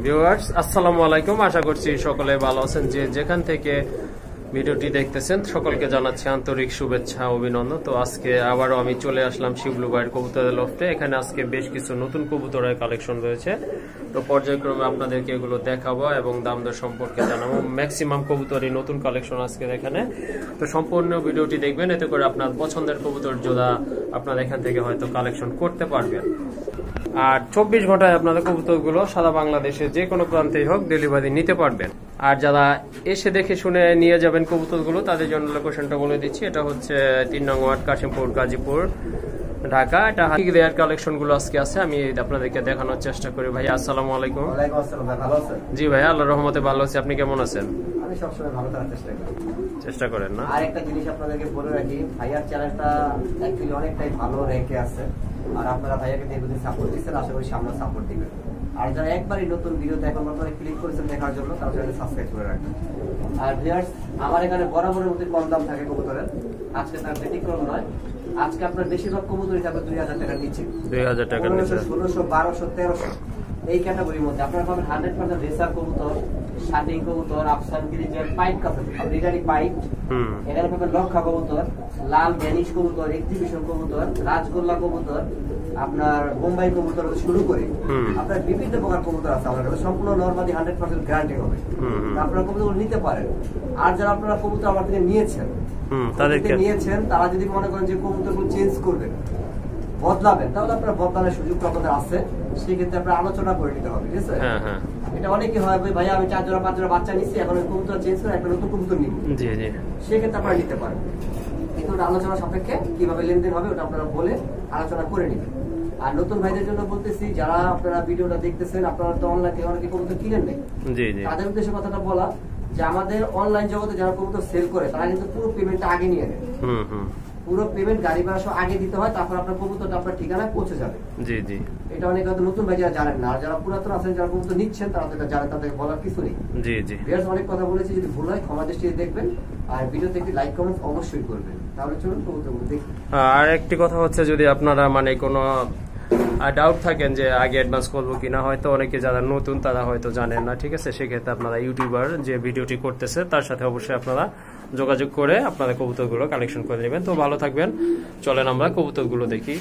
Viewers আসসালামু আলাইকুম, আশা করছি সকলে ভালো আছেন। যে যেখান থেকে ভিডিওটি দেখতেছেন সকলকে জানাচ্ছি আন্তরিক শুভেচ্ছা অভিনন্দন। তো আজকে আবারও আমি চলে আসলাম শিবলু ভাইয়ের কবুতরের লফটে। এখানে আজকে বেশ কিছু নতুন কবুতরের কালেকশন রয়েছে, তো পর্যায়ক্রমে আপনাদেরকে এগুলো দেখাবো এবং দাম দর সম্পর্কে জানাবো। ম্যাক্সিমাম কবুতরই নতুন কালেকশন আজকে এখানে, তো সম্পূর্ণ ভিডিওটি দেখবেন, এতে করে আপনার পছন্দের কবুতর জোড়া আপনারা এখান থেকে হয়তো কালেকশন করতে পারবেন। আর 24 ঘন্টায় আপনাদের কবুতরগুলো সারা বাংলাদেশে যে কোনো প্রান্তেই হোক ডেলিভারি নিতে পারবেন। আর যারা এসে দেখে শুনে নিয়ে যাবেন কবুতরগুলো, তাদের জন্য লোকেশনটা বলে দিচ্ছি। এটা হচ্ছে 3 নং ওয়ার্ড, কাশিমপুর, গাজীপুর, ঢাকা। এটা হাকি রেয়ার কালেকশন গুলো আজকে আছে, আমি আপনাদেরকে দেখানোর চেষ্টা করি। ভাই আসসালামু আলাইকুম। ওয়ালাইকুম আসসালাম ভাই, ভালো আছেন? জি ভাই, আল্লাহর রহমতে ভালো আছি। আপনি কেমন আছেন? আমি সবসময় ভালো থাকার চেষ্টা করেন না? আর একটা জিনিস আপনাদেরকে বলে রাখি, ভাইয়ার চ্যানেলটা অ্যাকচুয়ালি অনেকটাই ভালো র্যাঙ্কে আছে, আর আপনারা ভাইয়াকে দীর্ঘদিন সাপোর্ট দিচ্ছেন, আশা করি সামনে সাপোর্ট দিবেন। আর যারা একবারই নতুন ভিডিওতে এখন বর্তমানে ক্লিক করেছেন দেখার জন্য, তারা চ্যানেল সাবস্ক্রাইব করে রাখবেন। আর ভিউয়ার্স, আমার এখানে বরাবরের মধ্যে কম দাম থাকে কবুতরের, আজকে তার ব্যতিক্রম নয়। আজকে আপনার বেশিরভাগ কবুতরই থাকবে 2000 টাকার নিচে, 2000 টাকার নিচে, 1600, 1200, 1300 এই ক্যাটাগরির মধ্যে আপনারা পাবেন 100% রেসার কবুতর, শাটিং কবুতর, আফসান গ্রিজের পাইট কাছে রিগারি পাইট, এখানে পাবেন লক্ষা কবুতর, লাল ড্যানিশ কবুতর, এক্সিবিশন কবুতর, রাজগোল্লা কবুতর, আপনার বোম্বাই কবুতর শুরু করে আপনার বিভিন্ন প্রকার কবুতর আছে আমাদের কাছে, সম্পূর্ণ নরমালি 100% গ্যারান্টি হবে। আপনারা কবুতর নিতে পারেন। আর যারা আপনারা কবুতর আমার থেকে নিয়েছেন তারা যদি মনে করেন যে কবুতরগুলো চেঞ্জ করবেন, বদলাবেন, তাহলে আপনার বদলানোর সুযোগ আপনাদের আছে, সেক্ষেত্রে আপনার আলোচনা করে নিতে হবে, ঠিক আছে? এটা অনেকে হয় ভাই আমি 4 জোড়া 5 জোড়া বাচ্চা নিচ্ছি, এখন কবুতর চেঞ্জ করে একটা নতুন কবুতর নিব, সেক্ষেত্রে আপনারা নিতে পারেন। কিন্তু ওটা আলোচনা সাপেক্ষে কিভাবে লেনদেন হবে ওটা আপনারা বলে আলোচনা করে নেবেন। আর নতুন ভাইদের জন্য বলতেছি, যারা আপনারা ভিডিওটা দেখতেছেন, আপনারা তো অনলাইন থেকে অনেকে কবুতর কিনেন নাই, তাদের উদ্দেশ্যে কথাটা বলা যে আমাদের অনলাইন জগতে যারা কবুতর সেল করে তারা কিন্তু পুরো পেমেন্টটা আগে নিয়ে নেয়। পুরো পেমেন্ট গাড়ি ভাড়া সহ আগে দিতে হয়, তারপর আপনার কবুতরটা আপনার ঠিকানায় পৌঁছে যাবে। এটা অনেক হয়তো নতুন ভাই যারা জানেন না, আর যারা পুরাতন আছেন যারা কবুতর নিচ্ছেন তারা যেটা জানেন, তাদেরকে বলার কিছু নেই। অনেক কথা বলেছি, যদি ভুল হয় ক্ষমা দৃষ্টিতে দেখবেন, আর ভিডিওতে একটি লাইক কমেন্ট অবশ্যই করবেন। তাহলে চলুন কবুতরগুলো দেখি। আর একটি কথা হচ্ছে, যদি আপনারা মানে কোনো ডাউট থাকেন যে আগে অ্যাডভান্স করবো কিনা, হয়তো অনেকে যারা নতুন তারা হয়তো জানেন না, ঠিক আছে? সেক্ষেত্রে আপনারা ইউটিউবার যে ভিডিওটি করতেছে তার সাথে অবশ্যই আপনারা যোগাযোগ করে আপনারা কবুতরগুলো কালেকশন করে নেবেন। তো ভালো থাকবেন, চলেন আমরা কবুতরগুলো দেখি।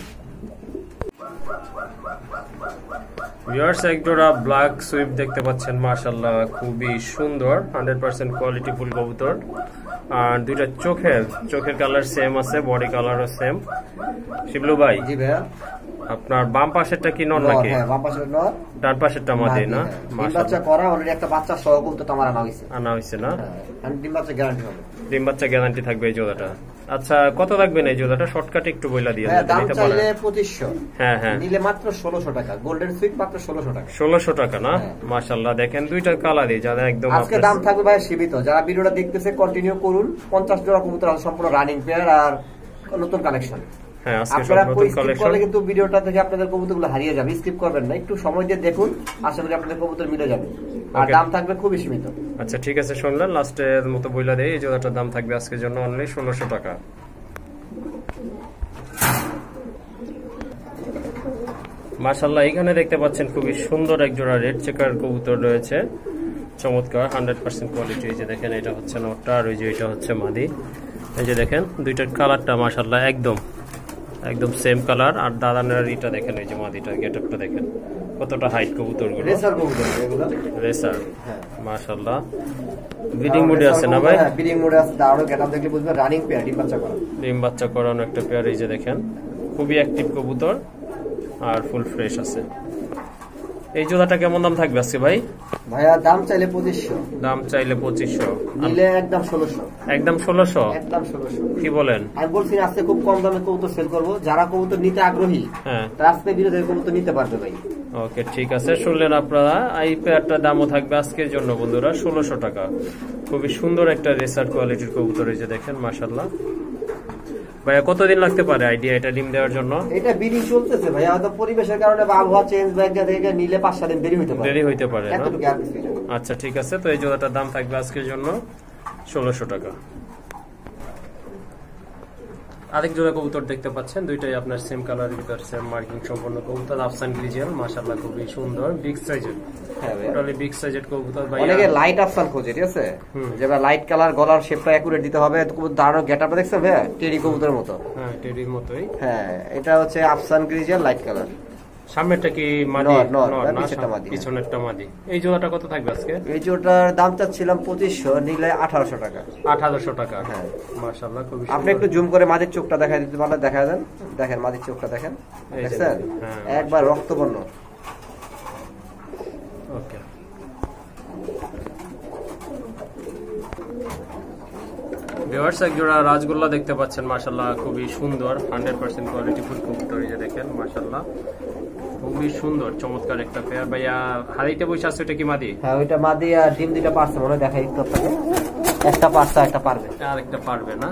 ভিউয়ার্স, একজোড়া ব্ল্যাক সুইপ দেখতে পাচ্ছেন, মাশাআল্লাহ খুবই সুন্দর, 100% কোয়ালিটি ফুল কবুতর। আর দুইটা চোখের কালার সেম আছে, বডি কালারও সেম। শিবলু ভাই, জি ভাইয়া, আপনার বাম পাশেরটা কি নর নাকি? হ্যাঁ, বাম পাশের নর, ডান পাশেরটা মাদি না? বাচ্চা করা অলরেডি, একটা বাচ্চা সহ কবুতর আমার আনা হইছে না? ডিম বাচ্চা গ্যারান্টি হবে, ডিম বাচ্চা গ্যারান্টি থাকবে এই জোড়াটা। আচ্ছা, কত লাগবে এই জোড়াটা? শর্টকাট একটু বইলা দিয়ে দাম চাইলে 2500, হ্যাঁ নিলে মাত্র 1600 টাকা। গোল্ডেন সুইট মাত্র 1600 টাকা। 1600 টাকা না? মাশাআল্লাহ, দেখেন দুইটা কালারই যারা একদম। আজকে দাম থাকবে ভাই সীমিত, যারা ভিডিওটা দেখতেছে কন্টিনিউ করুন। 50 জোড়া কবুতর আছে, সম্পূর্ণ রানিং পেয়ার আর নতুন কালেকশন। হ্যাঁ, আজকে সব নতুন কালেকশন। কিন্তু ভিডিওটা থেকে আপনাদের কবুতরগুলো হারিয়ে যাবে, স্কিপ করবেন না, একটু সময় দিয়ে দেখুন, আশা করি আপনাদের কবুতর মিলে যাবে। আর দাম থাকবে খুবই সীমিত। আচ্ছা ঠিক আছে, শুনলেন, লাস্টের মতো বইলা দেই, এই জোড়াটার দাম থাকবে আজকের জন্য অনলি 1600 টাকা। মাশাআল্লাহ, এখানে দেখতে পাচ্ছেন খুবই সুন্দর এক জোড়া রেড চেকার কবুতর রয়েছে, চমৎকার 100% কোয়ালিটি। এই যে দেখেন, এটা হচ্ছে নটটা, আর ওই যে এটা হচ্ছে মাদি। এই যে দেখেন দুইটার কালারটা মাশাআল্লাহ একদম সেম কালার। আর দাদানের এটা দেখেন, এই যে মাদিটা গেটআপটা দেখেন কতটা হাইট কবুতরগুলো, রেসার। মাশাআল্লাহ, ব্রিডিং মোডে আছে না ভাই? হ্যাঁ, ব্রিডিং মোডে আছে, দাঁড়ানো গেটআপ দেখলে বুঝবেন রানিং পেয়ার, ডিম বাচ্চা করানো একটা পেয়ার। এই যে দেখেন খুবই অ্যাক্টিভ কবুতর আর ফুল ফ্রেশ আছে। এই জোড়াটা কেমন দাম থাকবে আজকে ভাই? ভাইয়া দাম চাইলে 2500, দাম চাইলে 2500, নিলে একদম 1600, একদম 1600, একদম 1600। কি বলেন? আমি বলছি আজকে খুব কম দামে কবুতর সেল করব, যারা কবুতর নিতে আগ্রহী তারা আজকে ভিডিওতে কবুতর নিতে পারবে ভাই। ওকে ঠিক আছে, শুনলেন আপনারা, এই পেয়ারটার দামও থাকবে আজকের জন্য বন্ধুরা 1600 টাকা। খুবই সুন্দর একটা রেসার কোয়ালিটির কবুতর, এই যে দেখেন মাশাআল্লাহ। ভাইয়া কতদিন লাগতে পারে আইডিয়া এটা ডিম দেওয়ার জন্য? এটা ব্রিডিং চলতেছে ভাইয়া, হয়তো পরিবেশের কারণে বা আবহাওয়া চেঞ্জ থেকে নিলে 5-7 দিন দেরি হইতে পারে। আচ্ছা ঠিক আছে, তো এই জোড়াটার দাম থাকবে আজকের জন্য 1600 টাকা। আরেক জোড়া কবুতর দেখতে পাচ্ছেন, দুইটাই আপনার সেম কালারের ভিতর, সেম মার্কিং সম্পন্ন কবুতর, আফসান গ্রিজেল, মাশাআল্লাহ খুবই সুন্দর, বিগ সাইজের। হ্যাঁ ভাই, টোটালি বিগ সাইজের কবুতর ভাই। অনেকে লাইট আফসান খোঁজে, ঠিক আছে, যেটা লাইট কালার, গলার শেপটা একুরেট দিতে হবে। দাঁড়ানো গেটআপটা দেখছেন ভাই, টেডি কবুতরের মতো। হ্যাঁ, টেডির মতোই। হ্যাঁ, এটা হচ্ছে আফসান গ্রিজেল লাইট কালার। সামনেরটা কি মাদি? নর, না, পিছনেরটা মাদি। পিছনেরটা মাদি। এই জোড়াটা কত থাকবে আজকে? এই জোড়াটার দাম চাচ্ছিলাম 2500, নিলে 1800 টাকা। 1800 টাকা। হ্যাঁ, মাশাআল্লাহ খুবই আপনি সুন্দর। একটু জুম করে মাদির চোখটা দেখাই দিতে পারলে দেখা দেন। দেখেন মাদির চোখটা দেখেন, এই যে দেখছেন? হ্যাঁ, একবার রক্তবর্ণ। ওকে। ভিউয়ার্স, এক জোড়া রাজগোল্লা দেখতে পাচ্ছেন, মাশাআল্লাহ খুবই সুন্দর, 100% কোয়ালিটি ফুল কবুতর। এই যে দেখেন, মাশাআল্লাহ খুবই সুন্দর, চমৎকার একটা পেয়ার। ভাইয়া হাড়িতে বসে আছে, এটা কি মাদি? হ্যাঁ, ওইটা মাদি, আর ডিম দুইটা পারছে মনে হয়, দেখাই একটু আপনাকে। একটা পারছে, একটা পারবে, আর একটা পারবে না।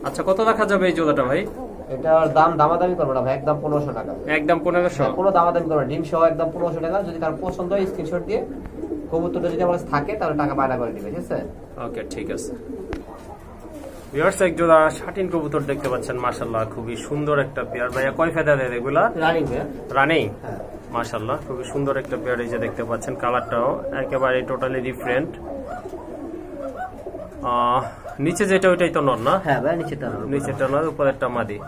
আচ্ছা, কত রাখা যাবে এই জোড়াটা ভাই? এটার দাম দামাদামি করবো না ভাই, একদম 1500 টাকা। একদম 1500? কোনো দামাদামি করবো না, ডিম সহ একদম 1500 টাকা। যদি কারো পছন্দ হয় স্ক্রিনশট দিয়ে কবুতরটা যদি আমার কাছে থাকে তাহলে টাকা বায়না করে দিবে, ঠিক আছে? ওকে, ঠিক আছে। ভিউয়ার্স, এক জোড়া শাটিন কবুতর দেখতে পাচ্ছেন, মাশাআল্লাহ খুবই সুন্দর একটা পেয়ার। ভাইয়া কয় ফেদারের এগুলা? রানিং ভাই। রানিং? হ্যাঁ, মাশাআল্লাহ খুবই সুন্দর একটা পেয়ার। এই যে দেখতে পাচ্ছেন, কালারটাও একেবারে টোটালি ডিফারেন্ট। নিচে যেটা ওইটাই তো নর না? হ্যাঁ ভাই, নিচেটা নর, নিচেটা নর, উপরেরটা মাদি।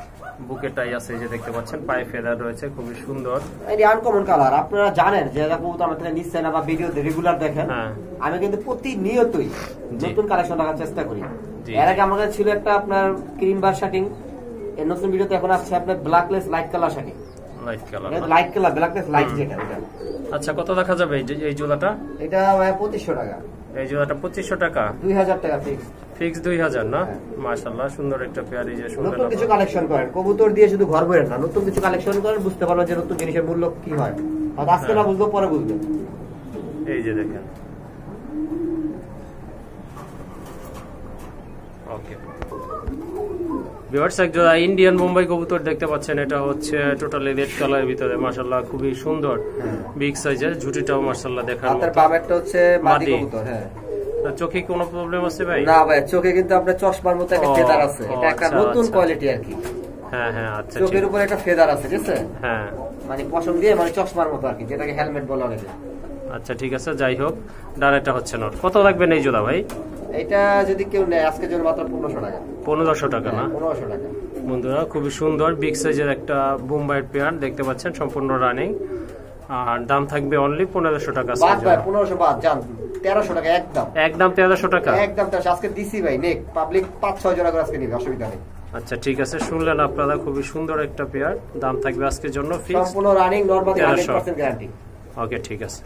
বুকেটাই আছে, এই যে দেখতে পাচ্ছেন, পায়ে ফেদার রয়েছে, খুবই সুন্দর। এই আনকমন কালার। আপনারা জানেন যে কবুতর আমার থেকে নিচ্ছেন বা ভিডিওতে রেগুলার দেখেন, হ্যাঁ, আমি কিন্তু প্রতিনিয়তই নতুন কালেকশন রাখার চেষ্টা করি। জি। এর আগে আমার কাছে ছিল একটা আপনার ক্রিম বার শার্টিং, এর নতুন ভিডিওতে এখন আসছে আপনার ব্ল্যাকলেস light colour shirting. Light colour, light colour, ব্ল্যাকলেস লাইট যেটা, এটা। আচ্ছা, কত দেখা যাবে এই জোড়াটা? এটা ভাই 2500 টাকা। এই জোড়াটা 2500 টাকা? 2000 টাকা ফিক্স। ফিক্স 2000 না? মাশাআল্লাহ সুন্দর একটা পেয়ার। এই যে সুন্দর নতুন কিছু কালেকশন করেন, কবুতর দিয়ে শুধু ঘর বইয়ের না, নতুন কিছু কালেকশন করেন, বুঝতে পারবেন যে নতুন জিনিসের মূল্য কি হয়। আর আজকে না বুঝবো, পরে বুঝবেন। এই যে দেখেন, ওকে। ভিউয়ার্স, এক জোড়া ইন্ডিয়ান বোম্বাই কবুতর দেখতে পাচ্ছেন, এটা হচ্ছে টোটালি রেড কালারের ভিতরে, মাশাআল্লাহ খুবই সুন্দর, বিগ সাইজের, ঝুটিটাও মাশাআল্লাহ দেখার হাতের মতো। বামেরটা হচ্ছে মাদি কবুতর। হ্যাঁ, চোখে কোনো প্রবলেম আছে ভাই? না ভাই, চোখে কিন্তু আপনার চশমার মতো একটা ফেদার আছে, এটা একটা নতুন কোয়ালিটি আর কি। হ্যাঁ হ্যাঁ, আচ্ছা, চোখের উপর একটা ফেদার আছে, ঠিক আছে? হ্যাঁ, মানে পশম দিয়ে, মানে চশমার মতো আর কি, যেটাকে হেলমেট বলা হয়। আচ্ছা ঠিক আছে, যাই হোক, ডানেরটা হচ্ছে নট। কত লাগবেন এই জোড়া ভাই? এটা যদি কেউ নেয় আজকের জন্য মাত্র 1500 টাকা। 1500 টাকা না? 1500 টাকা। বন্ধুরা, খুবই সুন্দর বিগ সাইজের একটা বোম্বাইয়ের পেয়ার দেখতে পাচ্ছেন, সম্পূর্ণ রানিং, আর দাম থাকবে অনলি 1500 টাকা। বাদ ভাই, 1500 বাদ, জান 1300 টাকা একদম। একদম 1300 টাকা? একদম 1300 আজকে দিছি ভাই, নেক পাবলিক 5-6 জোড়া করে আজকে নিবে, অসুবিধা নেই। আচ্ছা ঠিক আছে, শুনলেন আপনারা, খুবই সুন্দর একটা পেয়ার, দাম থাকবে আজকের জন্য ফিক্স, সম্পূর্ণ রানিং, নরমালি 100% গ্যারান্টি। ওকে, ঠিক আছে।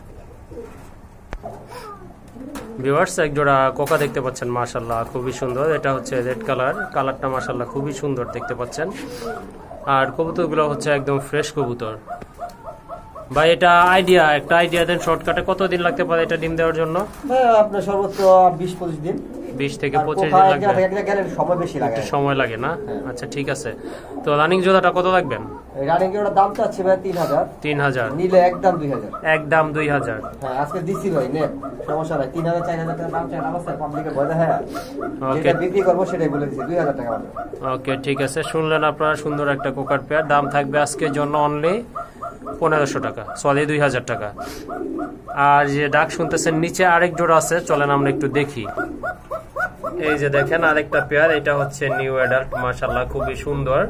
ভিউয়ার্স, এক জোড়া কোকা দেখতে পাচ্ছেন, মাশাআল্লাহ খুবই সুন্দর, এটা হচ্ছে রেড কালার, কালারটা মাশাআল্লাহ খুবই সুন্দর দেখতে পাচ্ছেন, আর কবুতরগুলো হচ্ছে একদম ফ্রেশ কবুতর। ভাই, এটা একটা আইডিয়া দেন, শর্টকাটে কতদিন লাগতে পারে এটা ডিম দেওয়ার জন্য? আপনার সর্বোচ্চ 20-25 দিন। 20 থেকে 25 দিন লাগবে। সময় বেশি লাগে, সময় লাগে না? আচ্ছা ঠিক আছে। তো রানিং জোড়াটা কত রাখবেন? রানিং এর দাম চাচ্ছি ভাই 3000। 3000 নিলে একদম 2000। একদম 2000? হ্যাঁ, আজকে দিছি ভাই, নে সমস্যা নাই। 3000-4000 টাকা দাম চাই অবস্থা পাবলিকে ভয় দেখায়। ওকে, যেটা বিক্রি করব সেটাই বলে দিছি, 2000 টাকা। ওকে, ঠিক আছে, শুনলেন আপনারা, সুন্দর একটা কোকার পেয়ার, দাম থাকবে আজকের জন্য অনলি 1500 টাকা, সরি 2000 টাকা। আর যে ডাক শুনতেছেন, নিচে আরেক জোড়া আছে, চলেন আমরা একটু দেখি। এই যে দেখেন আরেকটা পেয়ার, এটা হচ্ছে নিউ অ্যাডাল্ট, মাশাআল্লাহ খুবই সুন্দর।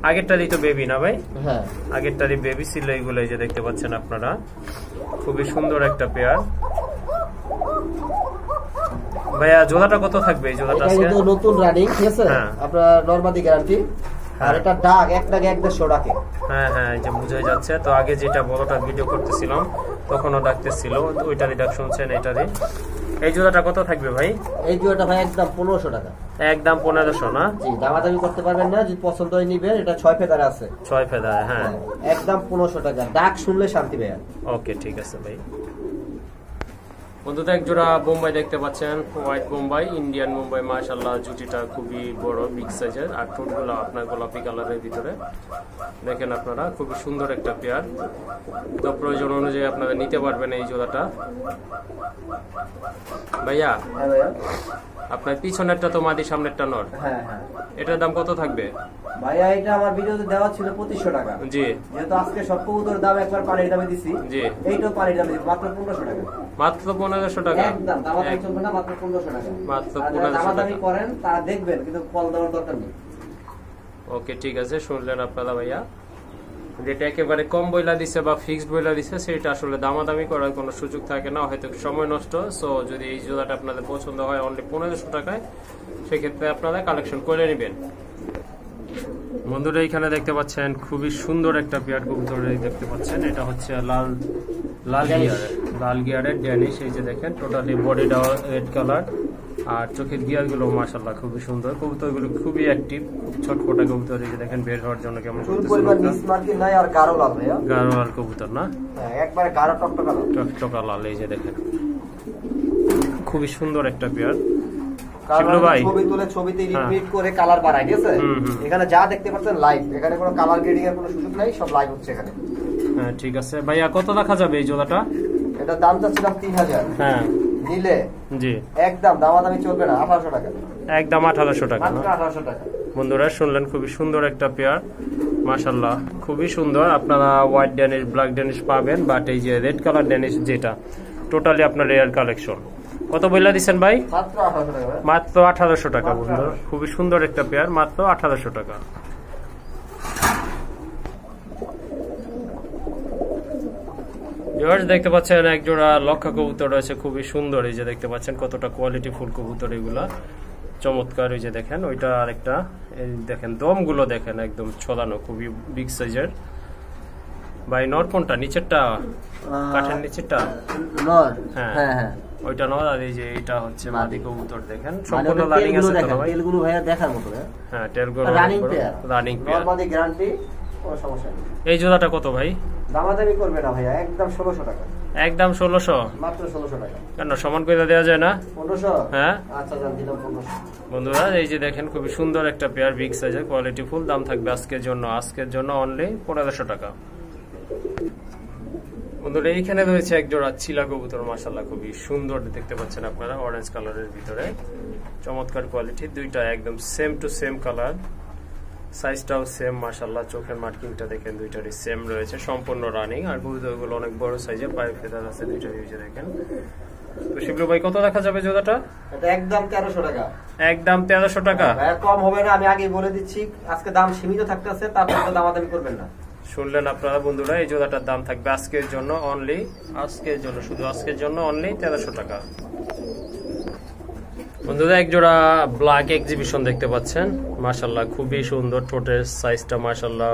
আগেরটারই তো বেবি না ভাই? হ্যাঁ, আগেরটারই বেবি ছিল এইগুলো, এই যে দেখতে পাচ্ছেন আপনারা, খুবই সুন্দর একটা পেয়ার। ভাইয়া, জোড়াটা কত থাকবে এই জোড়াটা? এটা কিন্তু নতুন রানিং, ঠিক আছে? আপনার নরমালি গ্যারান্টি। আর এটা ডাক এক ডাকে 150 ডাকে। হ্যাঁ হ্যাঁ, এই যে বোঝাই যাচ্ছে। তো আগে যেটা বড়টা ভিডিও করতেছিলাম তখনও ডাকতেছিল, ওইটারই ডাক শুনছেন, এটারই। এই জোড়াটা কত থাকবে ভাই? এই জোড়াটা ভাই একদম 1500 টাকা। একদম 1500 না? জি, দামাদামি করতে পারবেন না, যদি পছন্দ হয় নিবেন। এটা 6 ফেদার আছে। 6 ফেদার, হ্যাঁ। একদম 1500 টাকা, ডাক শুনলে শান্তি ভাইয়া। ওকে, ঠিক আছে ভাই। বন্ধুরা, এক জোড়া বোম্বাই দেখতে পাচ্ছেন, হোয়াইট বোম্বাই, ইন্ডিয়ান বোম্বাই, মাশাআল্লাহ জুটিটা খুবই বড়, বিগ সাইজের, আর ঠোঁটগুলো আপনার গোলাপি কালারের ভিতরে দেখেন আপনারা, খুবই সুন্দর একটা পেয়ার। তো প্রয়োজন অনুযায়ী আপনারা নিতে পারবেন এই জোড়াটা। ভাইয়া, আপনার পিছনেরটা তো মাদি, সামনেরটা নর। হ্যাঁ হ্যাঁ। এটার দাম কত থাকবে ভাইয়া? এটা আমার ভিডিওতে দেওয়া ছিল 2500 টাকা। জি। যেহেতু আজকে সব কবুতর দাম একবার পানির দামে দিছি, জি, এইটাও পানির দামে দিছি মাত্র 1500 টাকা। মাত্র 1500 টাকা একদম দামাদামি চলবে না, মাত্র 1500 টাকা। মাত্র আর যারা 1500 দামাদামি টাকা। করেন তারা দেখবেন, কিন্তু কল দেওয়ার দরকার নেই। ওকে, ঠিক আছে, শুনলেন আপনারা ভাইয়া। যেটা একেবারে কম বইলা দিছে বা ফিক্সড বইলা দিছে, সেটা আসলে দামাদামি করার কোনো সুযোগ থাকে না, হয়তো সময় নষ্ট। সো যদি এই জোড়াটা আপনাদের পছন্দ হয় অনলি 1500 টাকায়, সেক্ষেত্রে আপনারা কালেকশন করে নেবেন। বন্ধুরা এখানে দেখতে পাচ্ছেন খুবই সুন্দর একটা পেয়ার কবুতর দেখতে পাচ্ছেন। এটা হচ্ছে লাল গিয়ারের ড্যানিশ। এই যে দেখেন টোটালি বডিটা রেড কালার, আর চোখের গিয়ারগুলো মাশাআল্লাহ খুবই সুন্দর। কবুতরগুলো খুবই অ্যাক্টিভ, খুব ছটফটা কবুতর। এই যে দেখেন বের হওয়ার জন্য কেমন গাঢ় লাল ভাইয়া, গাঢ় লাল কবুতর না, একবারে গাঢ় টকটকা লাল, টকটকা লাল। এই যে দেখেন খুবই সুন্দর একটা পেয়ার। শিবলু ভাই ছবি তুলে ছবিতে রিপিট করে কালার বাড়ায়, ঠিক আছে? এখানে যা দেখতে পাচ্ছেন লাইভ, এখানে কোনো কালার গ্রেডিং এর কোনো সুযোগ নাই, সব লাইভ হচ্ছে এখানে। হ্যাঁ ঠিক আছে ভাইয়া, কত রাখা যাবে এই জোড়াটা? এটা দাম চাচ্ছিলাম 3000। হ্যাঁ নিলে জি একদম দামাদামি চলবে না, 1800 টাকা, একদম 1800 টাকা না? মাত্র 1800 টাকা। বন্ধুরা শুনলেন, খুবই সুন্দর একটা পেয়ার মাশাআল্লাহ, খুবই সুন্দর। আপনারা হোয়াইট ড্যানিশ, ব্ল্যাক ড্যানিশ পাবেন, বাট এই যে রেড কালার ড্যানিশ যেটা টোটালি আপনার রেয়ার কালেকশন। কত বইলা দিচ্ছেন ভাই? মাত্র 1800 টাকা। মাত্র 1800 টাকা বন্ধুরা, খুবই সুন্দর একটা পেয়ার, মাত্র 1800 টাকা। ভিউয়ার্স দেখতে পাচ্ছেন এক জোড়া লক্ষা কবুতর রয়েছে, খুবই সুন্দর। এই যে দেখতে পাচ্ছেন কতটা কোয়ালিটি ফুল কবুতর, এগুলা চমৎকার। এই যে দেখেন ওইটা আরেকটা, এই দেখেন দমগুলো দেখেন একদম ছড়ানো, খুবই বিগ সাইজের। ভাই নর কোনটা? নিচেরটা, কাঠের নিচেরটা নর? হ্যাঁ হ্যাঁ হ্যাঁ, ওইটা নর। আর এই যে এটা হচ্ছে মাদি কবুতর। দেখেন সম্পূর্ণ লাইনিং আছে তো ভাই? তেলগুলো ভাইয়া দেখার মতো। হ্যাঁ টেলগুলো running pair, running pair, normally guarantee, কোনো সমস্যা নেই। এই জোড়াটা কত ভাই? দামাদামি করবে না ভাইয়া, একদম 1600 টাকা, একদম 1600, মাত্র 1600 টাকা। কেন সমান করে দেওয়া যায় না? 1500? হ্যাঁ আচ্ছা জান, দিলাম 1500। বন্ধুরা এই যে দেখেন খুবই সুন্দর একটা পেয়ার, বিগ সাইজের, কোয়ালিটি ফুল। দাম থাকবে আজকের জন্য অনলি 1500 টাকা। বন্ধুরা এইখানে রয়েছে এক জোড়া চিলা কবুতর, মাশাআল্লাহ খুবই সুন্দর দেখতে পাচ্ছেন আপনারা, অরেঞ্জ কালারের ভিতরে, চমৎকার কোয়ালিটি। দুইটা একদম সেম টু সেম কালার, সাইজটাও সেম মাশাআল্লাহ। চোখের মার্কিংটা দেখেন দুইটারই সেম রয়েছে, সম্পূর্ণ রানিং। আর কবুতরগুলো অনেক বড় সাইজের, পায়ে ফেদার আছে দুইটারই। এই যে দেখেন। তো শিবলু ভাই কত রাখা যাবে জোড়াটা? এটা একদম 1300 টাকা। একদম 1300 টাকা? ভাইয়া কম হবে না, আমি আগেই বলে দিচ্ছি। আজকে দাম সীমিত থাকতেছে, তারপর তো দামাদামি করবেন না। শুনলেন আপনারা বন্ধুরা, এই জোড়াটার দাম থাকবে আজকের জন্য অনলি, শুধু আজকের জন্য অনলি 1300 টাকা। বন্ধুরা এক জোড়া ব্ল্যাক এক্সিবিশন দেখতে পাচ্ছেন, মাশাআল্লাহ খুবই সুন্দর। ঠোঁটের সাইজটা মাশাআল্লাহ,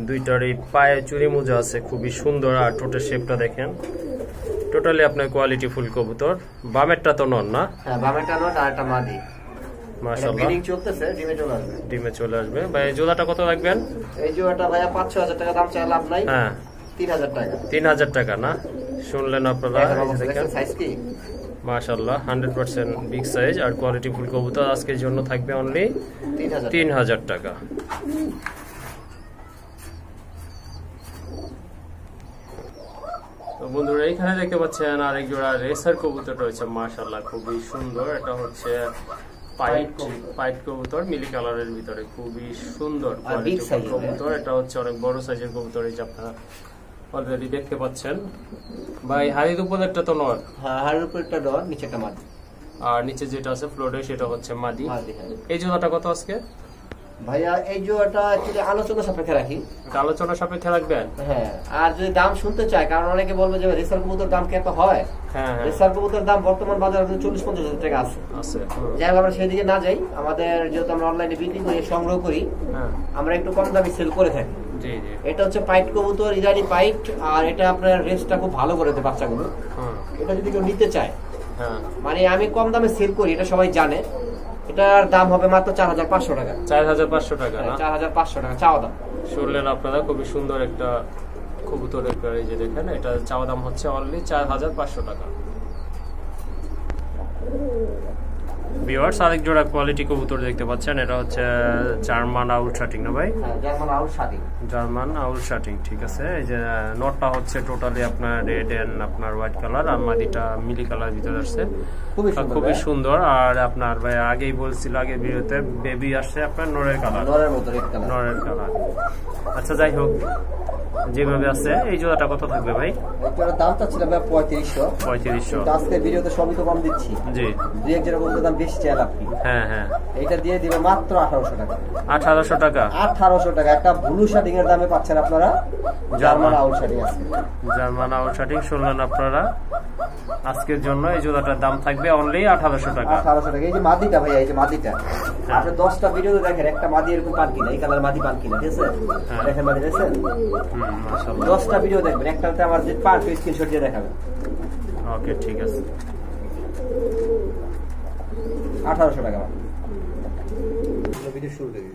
দুইটারই পায়ে চুরি মোজা আছে, খুবই সুন্দর। আর ঠোঁটের শেপটা দেখেন, টোটালি আপনার কোয়ালিটি ফুল কবুতর। বামেরটা তো নন না? হ্যাঁ বামেরটা নন, আর একটা মাদি। মাশাআল্লাহ ব্রিডিং চলতেছে, ডিমে চলে আসবে। ডিমে চলে আসবে। ভাই এই জোড়াটা কত রাখবেন? এই জোড়াটা ভাইয়া 5-6 টাকা দাম চাই, লাভ নাই। হ্যাঁ 3000 টাকা। 3000 টাকা না? শুনলেন আপনারা, দেখেন সাইজ কি মাশাআল্লাহ 100% বিগ সাইজ আর কোয়ালিটি ফুল কবুতর। আজকের জন্য থাকবে অনলি 3000 টাকা। তো বন্ধুরা এখানে দেখতে পাচ্ছেন আরেক জোড়া রেসার কবুতর রয়েছে, মাশাআল্লাহ খুবই সুন্দর। এটা হচ্ছে পাইট কবুতর, মিলি কালারের ভিতরে, খুবই সুন্দর কোয়ালিটি ফুল কবুতর। এটা হচ্ছে অনেক বড় সাইজের কবুতর, এই যে আপনারা অলরেডি দেখতে পাচ্ছেন। ভাই হাড়ির উপরেরটা তো নর? হ্যাঁ হাড়ির উপরেরটা নর, নিচেরটা মাদি। আর নিচে যেটা আছে ফ্লোরে সেটা হচ্ছে মাদি। হ্যাঁ। এই জোড়াটা কত আজকে ভাইয়া? এই জোড়াটা অ্যাকচুয়ালি আলোচনা সাপেক্ষে রাখি। আলোচনা সাপেক্ষে রাখবেন? হ্যাঁ, আর যদি দাম শুনতে চায়, কারণ অনেকে বলবে যে রেসার কবুতর দাম কি এত হয়? হ্যাঁ রেসার কবুতর দাম বর্তমান বাজারে 40-50 হাজার টাকা আছে। যাই হোক আমরা সেদিকে না যাই, আমাদের যেহেতু আমরা অনলাইনে বিক্রি করি, সংগ্রহ করি, আমরা একটু কম দামে সেল করে থাকি। এটা হচ্ছে পাইট কবুতর, ইরানি পাইট। আর এটা আপনার রেসটা খুব ভালো করে দেয় বাচ্চাগুলো। এটা যদি কেউ নিতে চায়, মানে আমি কম দামে সেল করি, এটা সবাই জানে। এটার দাম হবে মাত্র 4500 টাকা। 4500 টাকা না? 4500 টাকা চাওয়া দাম। শুনলেন আপনারা, খুবই সুন্দর একটা কবুতরের পেয়ার। এই যে দেখেন, এটা চাওয়া দাম হচ্ছে অনলি 4500 টাকা। ভিউয়ার্স আরেক জোড়া কোয়ালিটি কবুতর দেখতে পাচ্ছেন, এটা হচ্ছে জার্মান আউল শাটিং না ভাই? জার্মান আউল শাটিং। জার্মান আউল শাটিং, ঠিক আছে। এই যে নটটা হচ্ছে টোটালি আপনার রেড এন্ড আপনার হোয়াইট কালার, আর মাদিটা মিলি কালার ভিতরে আসছে, খুবই সুন্দর। আর আপনার ভাই আগেই বলছিল আগে ভিডিওতে বেবি আসছে আপনার নরের কালার, নরের কালার। আচ্ছা যাই হোক, যেভাবে আছে এই জোড়াটা কত থাকবে ভাই? এটার দাম চাচ্ছিলাম 3500। আজকে ভিডিওতে সবই তো কম দিচ্ছি। জি, দুই এক জোড়া দাম বেশি চাই আপনি। হ্যাঁ হ্যাঁ, এটা দিয়ে দিবে মাত্র 1800 টাকা। 1800 টাকা? 1800 টাকা। একটা ব্লু শাটিং এর দামে পাচ্ছেন আপনারা জার্মান আউল শাটিং আছে। জার্মান আউল শাটিং শুনলেন আপনারা, আজকের জন্য এই জোড়াটার দাম থাকবে অনলি 1800 টাকা। 1800 টাকা। এই যে মাদিটা ভাইয়া, এই যে মাদিটা আপনি 10টা ভিডিওতে দেখেন, একটা মাদি এরকম পান কিনা, এই কালার মাদি পান কিনা, ঠিক আছে? দেখেন মাদি দেখেন, মাশাআল্লাহ 10টা ভিডিও দেখবেন, একটাতে আমার যে পার স্ক্রিনশট দিয়ে দেখাবেন। ওকে ঠিক আছে, 1800 টাকা। ভিডিও শুরু করে দিই।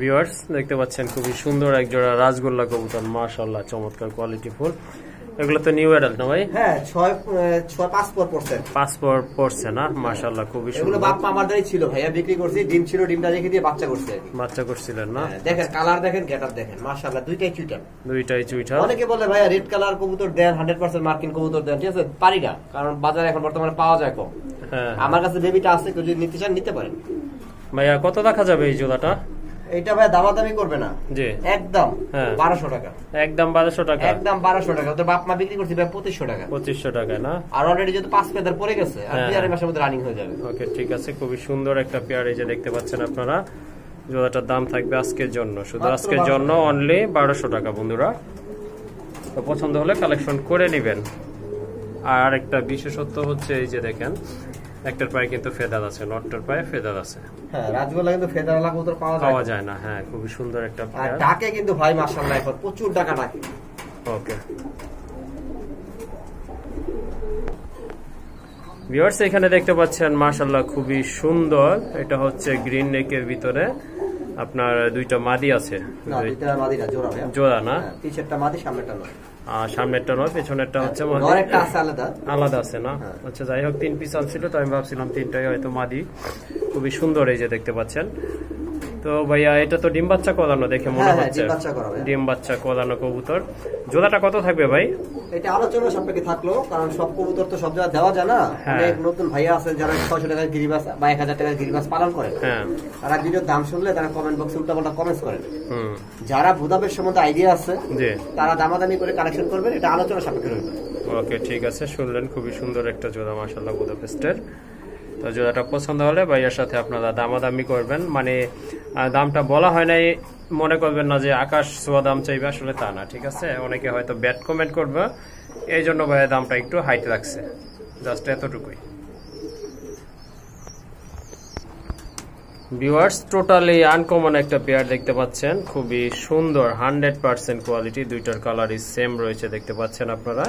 ভিউয়ার্স দেখতে পাচ্ছেন খুবই সুন্দর এক জোড়া রাজগোল্লা কবুতর, মাশাআল্লাহ চমৎকার কোয়ালিটি ফুল। এগুলো তো নিউ অ্যাডাল্ট না ভাই? হ্যাঁ, 5 পড়ছে। 5 পড়ছে না? মাশাআল্লাহ খুবই সুন্দর। এগুলো বাপ আমাদেরই ছিল ভাইয়া, বিক্রি করছি। ডিম ছিল, ডিমটা রেখে দিয়ে বাচ্চা করছে আর কি। বাচ্চা করছিলেন না? দেখেন কালার, দেখেন গেটআপ দেখেন, মাশাআল্লাহ দুইটাই চুইটাল। দুইটাই চুইটাল। অনেকে বলে ভাইয়া রেড কালার কবুতর দেন, 100% মার্কিন কবুতর দেন, ঠিক আছে? পারি না, কারণ বাজারে এখন বর্তমানে পাওয়া যায় কম। হ্যাঁ, আমার কাছে বেবিটা আছে, কেউ যদি নিতে চান নিতে পারেন। ভাইয়া কত দেখা যাবে এই জোড়াটা? এটা ভাই দামাদামি করবে না, জি একদম 1200 টাকা। একদম 1200 টাকা? একদম 1200 টাকা। ওদের বাপ মা বিক্রি করছে ভাই 2500 টাকা। 2500 টাকা না? আর অলরেডি যদি 5 পেয়ার পড়ে গেছে, আর 2 মাসের মধ্যে রানিং হয়ে যাবে। ওকে ঠিক আছে, খুবই সুন্দর একটা পেয়ার এই যে দেখতে পাচ্ছেন আপনারা। জোড়াটার দাম থাকবে আজকের জন্য, শুধু আজকের জন্য অনলি 1200 টাকা বন্ধুরা। তো পছন্দ হলে কালেকশন করে নেবেন। আর একটা বিশেষত্ব হচ্ছে এই যে দেখেন, একটার পায়ে কিন্তু ফেদার আছে, নটটার পায়ে ফেদার আছে। হ্যাঁ, রাজগোল্লা কিন্তু ফেদারওয়ালা কবুতর পাওয়া যায় না। হ্যাঁ, খুবই সুন্দর একটা আর পেয়ার। ডাকে কিন্তু ভাই মাশাআল্লাহ এখন প্রচুর টাকা ডাকে। ওকে ভিউয়ার্স, এখানে দেখতে পাচ্ছেন মাশাআল্লাহ খুবই সুন্দর। এটা হচ্ছে গ্রিন নেকের ভিতরে আপনার দুইটা মাদি আছে। না, দুইটা মাদি না, জোড়া ভাই। জোড়া না? পিছেরটা মাদি, সামনেরটা নয়। সামনেরটা নয়, পেছনেরটা হচ্ছে নরেরটা আছে আলাদা। আলাদা আছে না? আচ্ছা যাই হোক, 3 পিস ছিল, তো আমি ভাবছিলাম 3টাই হয়তো মাদি। খুবই সুন্দর এই যে দেখতে পাচ্ছেন। তো ভাইয়া এটা তো ডিম বাচ্চা কলানো দেখে মনে হচ্ছে, ডিম বাচ্চা কলানো কবুতর। জোড়াটা কত থাকবে ভাই? এটা আলোচনা সাপেক্ষে থাকলো, কারণ সব কবুতর তো সব জায়গায় দেওয়া যায় না। অনেক নতুন ভাইয়া আছেন যারা 600 টাকার গিরিবাস বা 1000 টাকার গিরিবাস পালন করে, তারা ভিডিওর দাম শুনলে তারা কমেন্ট বক্সে উল্টাপাল্টা কমেন্টস করেন। যারা ভূতাপের সম্বন্ধে আইডিয়া আছে তারা দামাদামি করে কালেকশন করবেন, এটা আলোচনা সাপেক্ষে রইবে। ওকে ঠিক আছে, শুনলেন খুবই সুন্দর একটা জোড়া মাশাআল্লাহ বুদাপেস্টের। তো জোড়াটা পছন্দ হলে ভাইয়ার সাথে আপনারা দামাদামি করবেন, মানে দামটা বলা হয় নাই মনে করবেন না যে আকাশ ছোঁয়া দাম চাইবে, আসলে তা না, ঠিক আছে? অনেকে হয়তো ব্যাড কমেন্ট করবে, এই জন্য ভাইয়া দামটা একটু হাইট রাখছে, জাস্ট এতটুকুই। ভিউয়ার্স টোটালি আনকমন একটা পেয়ার দেখতে পাচ্ছেন, খুবই সুন্দর 100% কোয়ালিটি, দুইটার কালারই সেম রয়েছে দেখতে পাচ্ছেন আপনারা।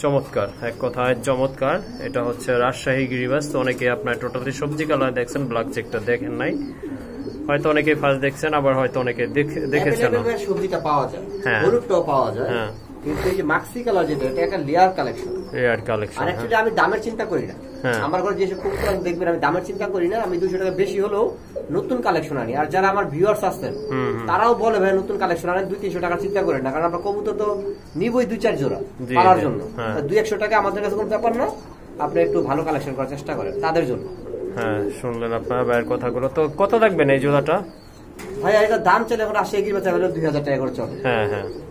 চমৎকার, এক কথায় চমৎকার। এটা হচ্ছে রাজশাহী গিরিবাস। তো অনেকে আপনার টোটালি সবজি কালার দেখছেন, ব্ল্যাক চেকটা দেখেন নাই, হয়তো অনেকে ফার্স্ট দেখছেন, আবার হয়তো অনেকে দেখেছেন না। সবজিটা পাওয়া যায়, হলুদটাও পাওয়া যায়, কিন্তু এই যে মাক্সি কালার যেটা, এটা একটা লেয়ার কালেকশন। আর অ্যাকচুয়ালি আমি দামের চিন্তা করি না। আমার ঘরে যেসব কবুতর দেখবেন আমি দামের চিন্তা করি না, আমি 200 টাকা বেশি হলেও নতুন কালেকশন আনি। আর যারা আমার ভিউয়ার্স আছেন তারাও বলে ভাই নতুন কালেকশন আনেন, 200-300 টাকা চিন্তা করেন না, কারণ আমরা কবুতর তো নিবই 2-4 জোড়া পালার জন্য। 200-100 টাকা আমাদের কাছে কোনো ব্যাপার না, আপনি একটু ভালো কালেকশন করার চেষ্টা করেন তাদের জন্য। হ্যাঁ, শুনলেন আপনার ভাইয়ের কথাগুলো। তো কত রাখবেন এই জোড়াটা? ভাই এটা দাম চলে এখন রাজশাহী গিরিবাস 2000 টাকা করে চলে।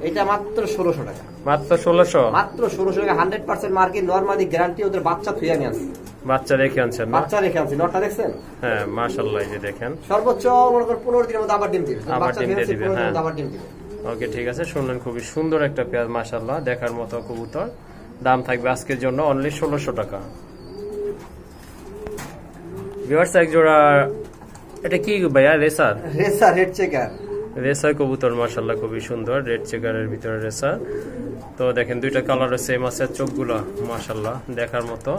এটা মাত্র 1600 টাকা। মাত্র 1600? মাত্র 1600 টাকা। 100% মার্কিন নরমালি গ্যারান্টি, ওদের বাচ্চা থুই আমি আনছি। বাচ্চা রেখে আনছেন? বাচ্চা রেখে আনছি। নটটা দেখছেন? হ্যাঁ মাশাআল্লাহ, এই যে দেখেন সর্বোচ্চ মনে করেন 15 দিনের মধ্যে আবার ডিম দিবে। বাচ্চা ডিম দিবে। হ্যাঁ আবার ডিম দিবে। ওকে ঠিক আছে, শুনলেন খুবই সুন্দর একটা পেয়ার মাশাআল্লাহ, দেখার মতো কবুতর। দাম থাকবে আজকের জন্য অনলি 1600 টাকা। ভিউয়ার্স এক জোড়া, এটা কি ভাইয়া? Racer? Racer red checker. Racer কবুতর মাশাআল্লাহ খুবই সুন্দর, রেড চেকারের ভিতরে রেসার। তো দেখেন দুইটা কালারও সেম আছে, চোখগুলো মাশাআল্লাহ দেখার মতো।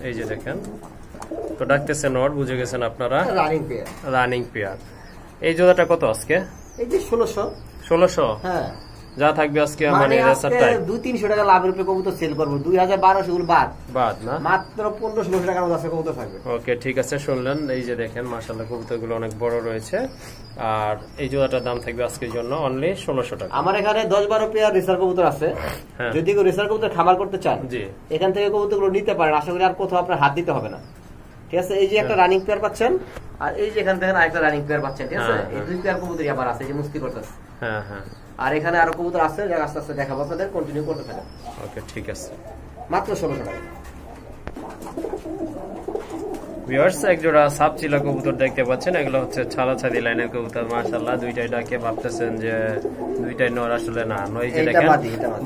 এই যে দেখেন, তো ডাকতেছেন ওর, বুঝে গেছেন আপনারা, রানিং পেয়ার। এই জোড়াটা কত আজকে? এই যে 1600। 1600? হ্যাঁ। যা থাকবে আজকে মানে মানে রেসার টাইম 200-300 টাকা লাভের উপরে কবুতর সেল করবো, 2200 গুলো বাদ না, মাত্র 1500 টাকার মধ্যে কবুতর থাকবে। ওকে ঠিক আছে, শুনলেন। এই যে দেখেন মাশাআল্লাহ কবুতরগুলো অনেক বড় রয়েছে। আর এই জোড়াটার দাম থাকবে আজকের জন্য অনলি 1600 টাকা। আমার এখানে 10-12 পেয়ার রেসার কবুতর আছে, যদি কেউ রেসার কবুতর খামার করতে চান জি এখান থেকে কবুতরগুলো নিতে পারেন, আশা করি আর কোথাও আপনার হাত দিতে হবে না। ঠিক আছে, এই যে একটা রানিং পেয়ার পাচ্ছেন, আর এই যে এখান থেকে আরেকটা রানিং পেয়ার পাচ্ছেন। ঠিক আছে, এই দুই পেয়ার কবুতরই আবার আছে, এই যে মুস্তি করতেছে। হ্যাঁ হ্যাঁ, আর এখানে আরো কবুতর আছে, যা আস্তে আস্তে দেখাবো আপনাদের, কন্টিনিউ করতে থাকেন। ওকে ঠিক আছে, মাত্র 1600 টাকা। ভিউয়ার্স এক জোড়া সাপচিলা কবুতর দেখতে পাচ্ছেন, এগুলো হচ্ছে ছাড়াছাড়ি লাইনের কবুতর। মাশাআল্লাহ দুইটাই ডাকে, ভাবতেছেন যে দুইটাই নর, আসলে না। নয় যে দেখেন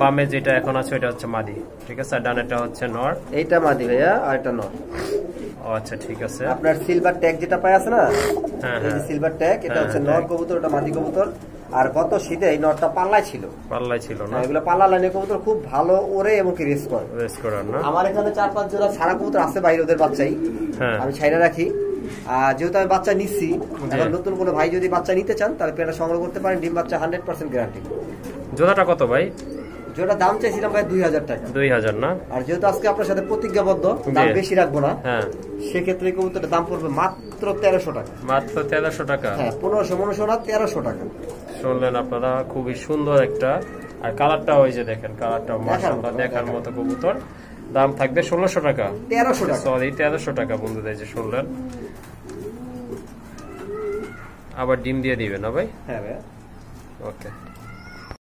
বামে যেটা এখন আছে ওইটা হচ্ছে মাদি, ঠিক আছে, আর ডানেরটা হচ্ছে নর। এইটা মাদি ভাইয়া, আর এটা নর। ও আচ্ছা ঠিক আছে। আপনার সিলভার ট্যাগ যেটা পায় আছে না, হ্যাঁ এই যে সিলভার ট্যাগ, এটা হচ্ছে নর কবুতর, ওটা মাদি কবুতর। আর গত শীতে এই নরটা পাল্লায় ছিল না, এগুলো পাল্লা লাইনের কবুতর খুব ভালো ওরে এবং কি রেস করে না। আমার এখানে 4-5 জোড়া সারা কবুতর আছে বাইরে, ওদের বাচ্চাই আমি ছাইরা রাখি। আর যেহেতু আমি বাচ্চা নিচ্ছি, এখন নতুন কোনো ভাই যদি বাচ্চা নিতে চান তাহলে পেয়ারটা সংগ্রহ করতে পারেন, ডিম বাচ্চা 100% গ্যারান্টি। জোড়াটা কত ভাই? যেটা দাম চাইছিলাম ভাই 2000 টাকা। 2000 না? আর যেহেতু আজকে আপনার সাথে প্রতিজ্ঞাবদ্ধ দাম বেশি রাখবো না, সেক্ষেত্রে কবুতরের দাম পড়বে মাত্র 1300 টাকা। মাত্র 1300 টাকা? হ্যাঁ, 1500 না 1300 টাকা। শুনলেন আপনারা, খুবই সুন্দর একটা। আর কালারটা ওই যে দেখেন, কালারটা মাশাআল্লাহ দেখার মতো কবুতর। দাম থাকবে 1600 টাকা, 1300 টাকা, সরি 1300 টাকা বন্ধুদের। যে শুনলেন, আবার ডিম দিয়ে দিবেন না ভাই? হ্যাঁ ভাই, ওকে।